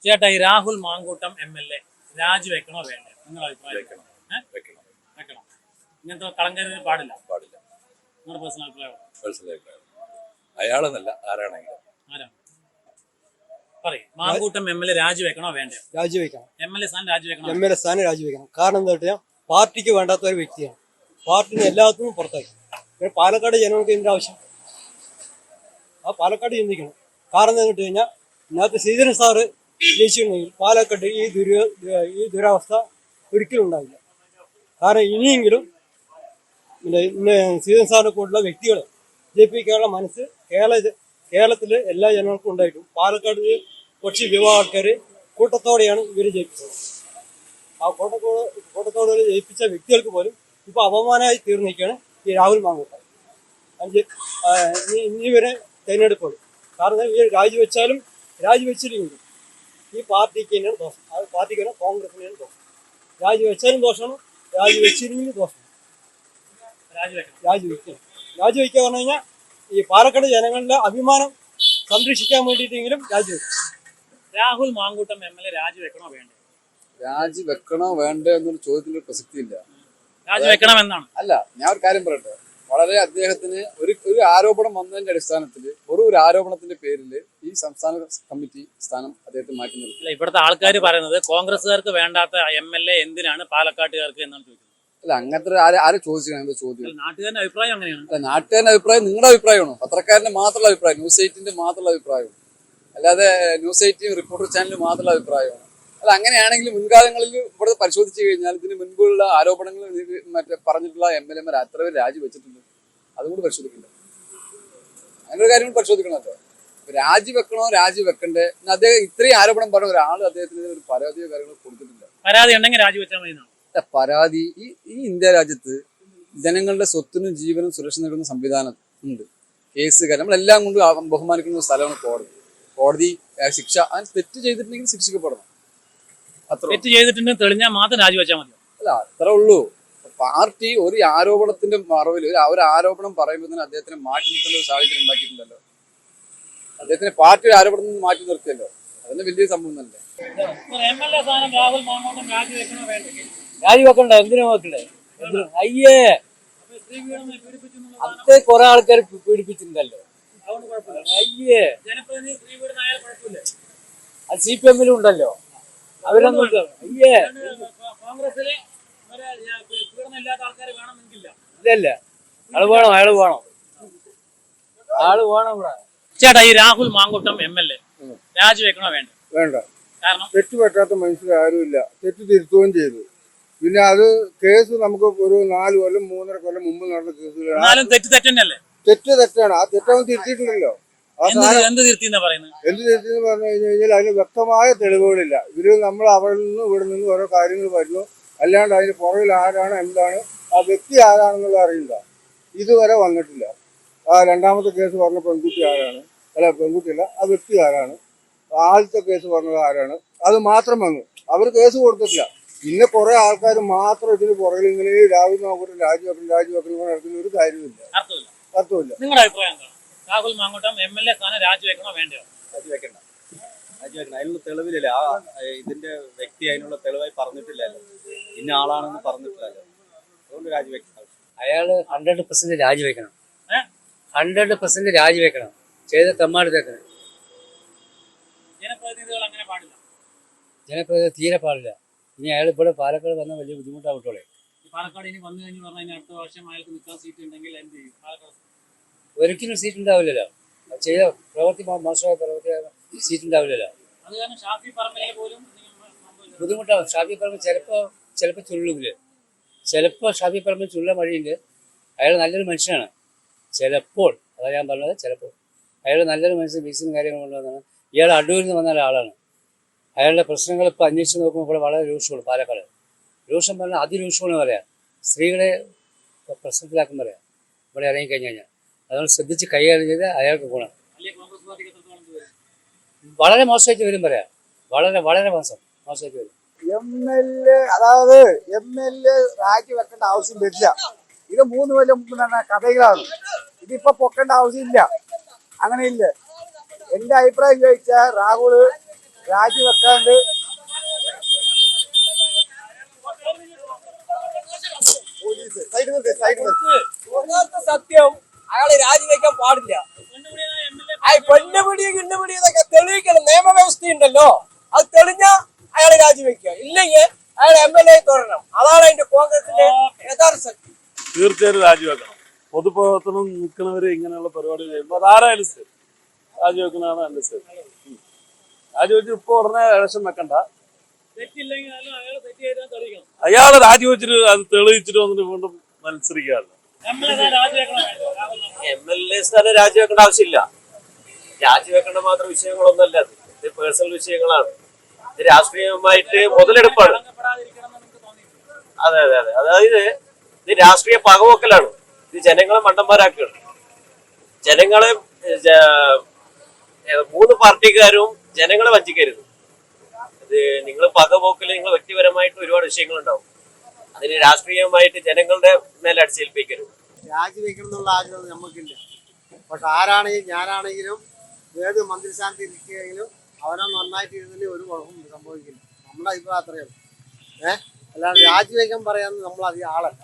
ചേട്ടാ, ഈ രാഹുൽ മാങ്കൂട്ടം MLA രാജിവെക്കണോ വേണ്ടേ? നിങ്ങളുടെ അഭിപ്രായം? വെക്കണം. വെക്കണം. വെക്കണം. ഇങ്ങനത്തെ കളങ്കരുത് പാടില്ല. പാടില്ല. നിങ്ങളുടെ പേഴ്സണൽ അഭിപ്രായം? പേഴ്സണൽ അഭിപ്രായം. അയാളെന്നല്ല, ആരാണെങ്കിലും. ആരാണ് പറയും? മാങ്കൂട്ടം MLA രാജിവെക്കണോ വേണ്ടേ? രാജിവെക്കണം. MLA സ്ഥാനം രാജിവെക്കണം. MLA സ്ഥാനം രാജിവെക്കണം. കാരണം എന്താ വെച്ചാൽ പാർട്ടിക്ക് വേണ്ടാത്ത ഒരു വ്യക്തിയാണ്. പാർട്ടിന് എല്ലാത്തിനും പുറത്താക്കി. പാലക്കാട് ജനങ്ങൾക്ക് ഇതിന്റെ ആവശ്യം. ആ പാലക്കാട് ചിന്തിക്കണം. കാരണം എന്താ വെച്ച് കഴിഞ്ഞാൽ ഇന്നത്തെ ശ്രീധരൻ സാറ് ജയിച്ചിട്ടുണ്ടെങ്കിൽ പാലക്കാട് ഈ ദുരവസ്ഥ ഒരിക്കലും ഉണ്ടാവില്ല. കാരണം ഇനിയെങ്കിലും ശ്രീധരൻ സാറിനെ കൂടുതലുള്ള വ്യക്തികളെ ജയിപ്പിക്കാനുള്ള മനസ്സ് കേരളത്തിലെ എല്ലാ ജനങ്ങൾക്കും ഉണ്ടായിട്ടും പാലക്കാട് കുറച്ച് വിവാഹ ആൾക്കാർ കൂട്ടത്തോടെയാണ് ഇവർ ജയിപ്പിച്ചത്. ആ കൂട്ടത്തോടെ ജയിപ്പിച്ച വ്യക്തികൾക്ക് പോലും ഇപ്പൊ അപമാനമായി തീർന്നിരിക്കുകയാണ് ഈ രാഹുൽ മാങ്കൂട്ടം. ഇനി വരെ തെരഞ്ഞെടുപ്പുകൾ. കാരണം ഇവർ രാജിവെച്ചില്ലെങ്കിലും ഈ പാർട്ടിക്ക് തന്നെയാണ് ദോഷം. അത് പാർട്ടിക്ക് തന്നെ കോൺഗ്രസിനെയാണ് ദോഷം. രാജിവെച്ചാലും ദോഷമാണ്, രാജിവെച്ചില്ലെങ്കിലും ദോഷമാണ്. രാജിവെക്കുക പറഞ്ഞു കഴിഞ്ഞാൽ ഈ പാലക്കാട് ജനങ്ങളുടെ അഭിമാനം സംരക്ഷിക്കാൻ വേണ്ടിയിട്ടെങ്കിലും രാജിവെക്കും. രാഹുൽ മാങ്കൂട്ടം MLA രാജിവെക്കണോ വേണ്ടേ? രാജിവെക്കണോ വേണ്ടോ എന്നൊരു ചോദ്യത്തിന് പ്രസക്തിയില്ല. രാജിവെക്കണമെന്നാണ്. അല്ല, ഞാൻ ഒരു കാര്യം പറയട്ടെ. വളരെ അദ്ദേഹത്തിന് ഒരു ആരോപണം വന്നതിന്റെ അടിസ്ഥാനത്തിൽ ഒരു ആരോപണത്തിന്റെ പേരിൽ ഈ സംസ്ഥാന കമ്മിറ്റി സ്ഥാനം അദ്ദേഹത്തെ മാറ്റി നിർത്തി. ഇവിടുത്തെ ആൾക്കാർ പറയുന്നത് കോൺഗ്രസുകാർക്ക് വേണ്ടാത്ത MLA എന്തിനാണ് പാലക്കാട്ടുകാർക്ക് എന്നാണ് ചോദിക്കുന്നത്. അല്ല, അങ്ങനത്തെ ആരും ചോദിച്ചാണ് എന്താ ചോദ്യം? നാട്ടുകാരുടെ അഭിപ്രായം അങ്ങനെയാണ്. അല്ല, നാട്ടുകാരുടെ അഭിപ്രായം നിങ്ങളുടെ അഭിപ്രായമാണോ? പത്രക്കാരന്റെ മാത്രമുള്ള അഭിപ്രായം, ന്യൂസ് 8ന്റെ മാത്രമുള്ള അഭിപ്രായം, അല്ലാതെ ന്യൂസ് 8 റിപ്പോർട്ടർ ചാനലിന് മാത്രമുള്ള അഭിപ്രായമാണ്. അല്ല, അങ്ങനെയാണെങ്കിൽ മുൻകാലങ്ങളിൽ ഇവിടെ പരിശോധിച്ചു കഴിഞ്ഞാൽ ഇതിന് മുൻപുള്ള ആരോപണങ്ങൾ പറഞ്ഞിട്ടുള്ള MLA മാർ എത്ര പേര് രാജിവെച്ചിട്ടുണ്ട്? അതും കൂടി പരിശോധിക്കണ്ടേ? അങ്ങനെ ഒരു കാര്യം പരിശോധിക്കണമല്ലോ. രാജിവെക്കണോ രാജിവെക്കണ്ടേ? അദ്ദേഹം ഇത്രയും ആരോപണം പറഞ്ഞ ഒരാൾ അദ്ദേഹത്തിന് ഒരു പരാതിയോ കാര്യങ്ങളോ കൊടുത്തിട്ടില്ല. പരാതി ഉണ്ടെങ്കിൽ രാജിവെച്ചാൽ മതി. പരാതി ഈ ഇന്ത്യ രാജ്യത്ത് ജനങ്ങളുടെ സ്വത്തിനും ജീവനും സുരക്ഷ നൽകുന്ന സംവിധാനം ഉണ്ട്. കേസുകാർ നമ്മളെല്ലാം കൊണ്ട് ബഹുമാനിക്കുന്ന സ്ഥലമാണ് കോടതി. കോടതി ശിക്ഷ തെറ്റ് ചെയ്തിട്ടുണ്ടെങ്കിൽ ശിക്ഷിക്കപ്പെടണം. തെറ്റ് ചെയ്തിട്ടുണ്ടെങ്കിൽ തെളിഞ്ഞാൽ മാത്രം രാജിവെച്ചാൽ മതി. അല്ല, അത്രേ ഉള്ളൂ. പാർട്ടി ഒരു ആരോപണത്തിന്റെ മറവിൽ ഒരു ആരോപണം പറയുമ്പോൾ തന്നെ അദ്ദേഹത്തിനെ മാറ്റി നിർത്തേണ്ട ഒരു സാഹചര്യം ഉണ്ടാക്കിയിട്ടുണ്ടല്ലോ. അദ്ദേഹത്തിന് പാർട്ടി ഒരു ആരോപണം മാറ്റി നിർത്തിയല്ലോ. അതിന് വലിയ സംഭവം തന്നെ. MLA സ്ഥാനം രാഹുൽ മാങ്കൂട്ടം രാജിവെക്കണോ വേണ്ടേ? രാജിവെക്കണ്ട. എന്തിനാ വെക്കണ്ടേ? അയ്യേ, അത് കുറെ ആൾക്കാർ പീഡിപ്പിച്ചിട്ടുണ്ടല്ലോ. അയ്യേ, അത് CPM-ലും ഉണ്ടല്ലോ. അവരൊന്നും അയ്യേ ഇല്ലല്ല. അയാള് വേണം ഇവിടെ. ചേട്ടാ, ഈ രാഹുൽ മാങ്കൂട്ടം MLA രാജിവെക്കണോ വേണ്ട? വേണ്ട. കാരണം തെറ്റ് പറ്റാത്ത മനുഷ്യർ ആരുമില്ല. തെറ്റ് തിരുത്തുകയും ചെയ്തു. പിന്നെ അത് കേസ് നമുക്ക് ഒരു 4 കൊല്ലം 3.5 കൊല്ലം മുമ്പ് നടന്ന കേസുകളാണ്. തെറ്റ് തന്നെയല്ലേ? തെറ്റ് തെറ്റാണ്. ആ തെറ്റവൻ തിരുത്തിയിട്ടുണ്ടല്ലോ. എന്ത് തിരുത്തിന്ന് പറഞ്ഞു കഴിഞ്ഞാൽ അതിന് വ്യക്തമായ തെളിവുകളില്ല. ഇവര് നമ്മൾ അവിടെ നിന്ന് ഇവിടെ നിന്ന് ഓരോ കാര്യങ്ങൾ വരുന്നു. അല്ലാണ്ട് അതിന് പുറകിൽ ആരാണ് എന്താണ് ആ വ്യക്തി ആരാണെന്നുള്ള അറിയില്ല. ഇതുവരെ വന്നിട്ടില്ല. ആ രണ്ടാമത്തെ കേസ് പറഞ്ഞ പെൺകുട്ടി ആരാണ്, അല്ല പെൺകുട്ടിയല്ല, ആ വ്യക്തി ആരാണ്, ആദ്യത്തെ കേസ് പറഞ്ഞത് ആരാണ്, അത് മാത്രം വന്നു. അവർ കേസ് കൊടുത്തിട്ടില്ല. പിന്നെ കുറെ ആൾക്കാർ മാത്രം ഇതിന് പുറകിൽ ഇങ്ങനെ രാഹുൽ മാങ്കൂട്ടം രാജിവെക്കണം നടക്കുന്ന ഒരു കാര്യമില്ല, അർത്ഥമില്ല. നിങ്ങളുടെ അഭിപ്രായം എന്താണ്? രാഹുൽ മാങ്കൂട്ടം MLA സ്ഥാനം രാജിവെക്കണോ വേണ്ടയോ? രാജിവെക്കണം. അതിനുള്ള തെളിവില്ല. ഇതിന്റെ വ്യക്തി അതിനുള്ള തെളിവായി പറഞ്ഞിട്ടില്ലല്ലോ. ഇന്ന ആളാണെന്ന് പറഞ്ഞിട്ടില്ലല്ലോ. അതുകൊണ്ട് രാജിവെക്കണം. അയാള് 100% രാജിവെക്കണം. 100% രാജിവെക്കണം. ചെയ്ത തെമ്മാടിത്തേക്കണം. ജനപ്രതിനിധികൾ അങ്ങനെ പാടില്ല. ജനപ്രതിനിധി തീരെ പാടില്ല. ഇനി അയാൾ ഇവിടെ പാലക്കാട് വന്നാൽ വലിയ ബുദ്ധിമുട്ടാവട്ടോളെ. പാലക്കാട് ഇനി വന്നു കഴിഞ്ഞ് പറഞ്ഞാൽ അടുത്ത വർഷം അയാൾക്ക് നിൽക്കാൻ സീറ്റ് ഉണ്ടെങ്കിൽ എന്ത് ചെയ്യും? പാലക്കാട് ഒരിക്കലും സീറ്റ് ഉണ്ടാവില്ലല്ലോ. ചെയ്ത മോശമായ പ്രവൃത്തി സീറ്റ് ഉണ്ടാവില്ലല്ലോ. അത് കാരണം ഷാഫി പറമ്പിലെ പോലും ബുദ്ധിമുട്ടാവും. ഷാഫി പറമ്പ് ചിലപ്പോൾ ചുരുളില്ല. ചിലപ്പോൾ ഷാഫി പറമ്പിൽ ചുരുള വഴിയുണ്ട്. അയാൾ നല്ലൊരു മനുഷ്യനാണ്. ചിലപ്പോൾ, അതാണ് ഞാൻ പറഞ്ഞത്, ചിലപ്പോൾ അയാൾ നല്ലൊരു മനുഷ്യൻ ബിസിനും കാര്യങ്ങളും കൊണ്ടുവന്നാണ്. ഇയാൾ അടൂരിൽ നിന്ന് വന്ന ഒരാളാണ്. അയാളുടെ പ്രശ്നങ്ങൾ ഇപ്പോൾ അന്വേഷിച്ച് നോക്കുമ്പോൾ ഇവിടെ വളരെ രൂക്ഷമാണ്. പാലക്കാട് രൂക്ഷം പറഞ്ഞാൽ അതിരൂക്ഷമെന്ന് പറയാം. സ്ത്രീകളെ പ്രശ്നത്തിലാക്കും പറയാം ഇവിടെ ഇറങ്ങിക്കഴിഞ്ഞാൽ. അതുകൊണ്ട് ശ്രദ്ധിച്ച് കൈകാര്യം ചെയ്ത് അയാൾക്ക് ഗുണം. വളരെ മോശമായിട്ട് വരും പറയാം. വളരെ മോശമായിട്ട് വരും. അതായത് MLA രാജിവെക്കേണ്ട ആവശ്യം വരില്ല. ഇത് 3 കൊല്ലം മുമ്പ് നടന്ന കഥകളാണ്. ഇതിപ്പോ പൊക്കേണ്ട ആവശ്യമില്ല. അങ്ങനെയില്ല. എന്റെ അഭിപ്രായം ചോദിച്ചാൽ രാഹുൽ രാജിവെക്കാണ്ട് സത്യം അയാള് രാജിവെക്കാൻ പാടില്ല. പെണ്ണുപിടി കിണ്ണുപിടി എന്നൊക്കെ തെളിയിക്കണം. നിയമവ്യവസ്ഥ ഉണ്ടല്ലോ, അത് തെളിഞ്ഞ അയാളെ രാജിവെക്കുക, ഇല്ലെങ്കിൽ അയാൾ MLA തുടരണം. അതാണ് അതിന്റെ കോൺഗ്രസിന്റെ യഥാർത്ഥ ശക്തി. തീർച്ചയായും രാജിവെക്കണം. പൊതുപ്രവർത്തനം നിൽക്കുന്നവര് ഇങ്ങനെയുള്ള പരിപാടി ചെയ്യുമ്പോൾ അതാരായാലും ശരി രാജിവെക്കുന്നതാണ് എന്റെ ശരി. രാജിവെച്ച് ഇപ്പൊ ഉടനെ ഇലക്ഷൻ വെക്കണ്ട. തെറ്റില്ലെങ്കിലും അയാൾ തെറ്റ് ചെയ്താൽ തെളിയിക്കണം. അയാള് രാജിവെച്ചിട്ട് അത് തെളിയിച്ചിട്ട് വന്നിട്ട് വീണ്ടും മത്സരിക്കാറില്ല. MLA രാജിവെക്കണം. MLA സ്ഥാനം രാജിവെക്കേണ്ട ആവശ്യമില്ല. രാജിവെക്കേണ്ട മാത്രം വിഷയങ്ങളൊന്നുമല്ല, ഇത് പേഴ്സണൽ വിഷയങ്ങളാണ്. ഇത് രാഷ്ട്രീയമായിട്ട് മുതലെടുപ്പാണ്. അതെ അതെ അതെ, അതായത് ഇത് രാഷ്ട്രീയ പകവോക്കലാണ്. ഇത് ജനങ്ങളെ മണ്ടന്മാരാക്കുകയാണ്. ജനങ്ങളെ മൂന്ന് പാർട്ടിക്കാരും ജനങ്ങളെ വഞ്ചിക്കരുത്. ഇത് നിങ്ങൾ പകപോക്കൽ, നിങ്ങൾ വ്യക്തിപരമായിട്ട് ഒരുപാട് വിഷയങ്ങളുണ്ടാവും. അതിന് രാഷ്ട്രീയമായിട്ട് ജനങ്ങളുടെ മേലെ അടിച്ചേൽപ്പിക്കരുത്. രാജിവെക്കണം എന്നുള്ള ആഗ്രഹം നമുക്കില്ല. പക്ഷെ ആരാണെങ്കിലും ഞാനാണെങ്കിലും ഏത് മന്ത്രിസ്ഥാനത്ത് ഇരിക്കുകയെങ്കിലും അവനെ നന്നായിട്ട് ഇരുന്നതിൽ ഒരു കുഴപ്പം സംഭവിക്കില്ല. നമ്മുടെ അഭിപ്രായം അത്രയേ ഉള്ളൂ. അല്ലാതെ രാജിവെക്കാൻ പറയാൻ നമ്മൾ അധികം ആളല്ല.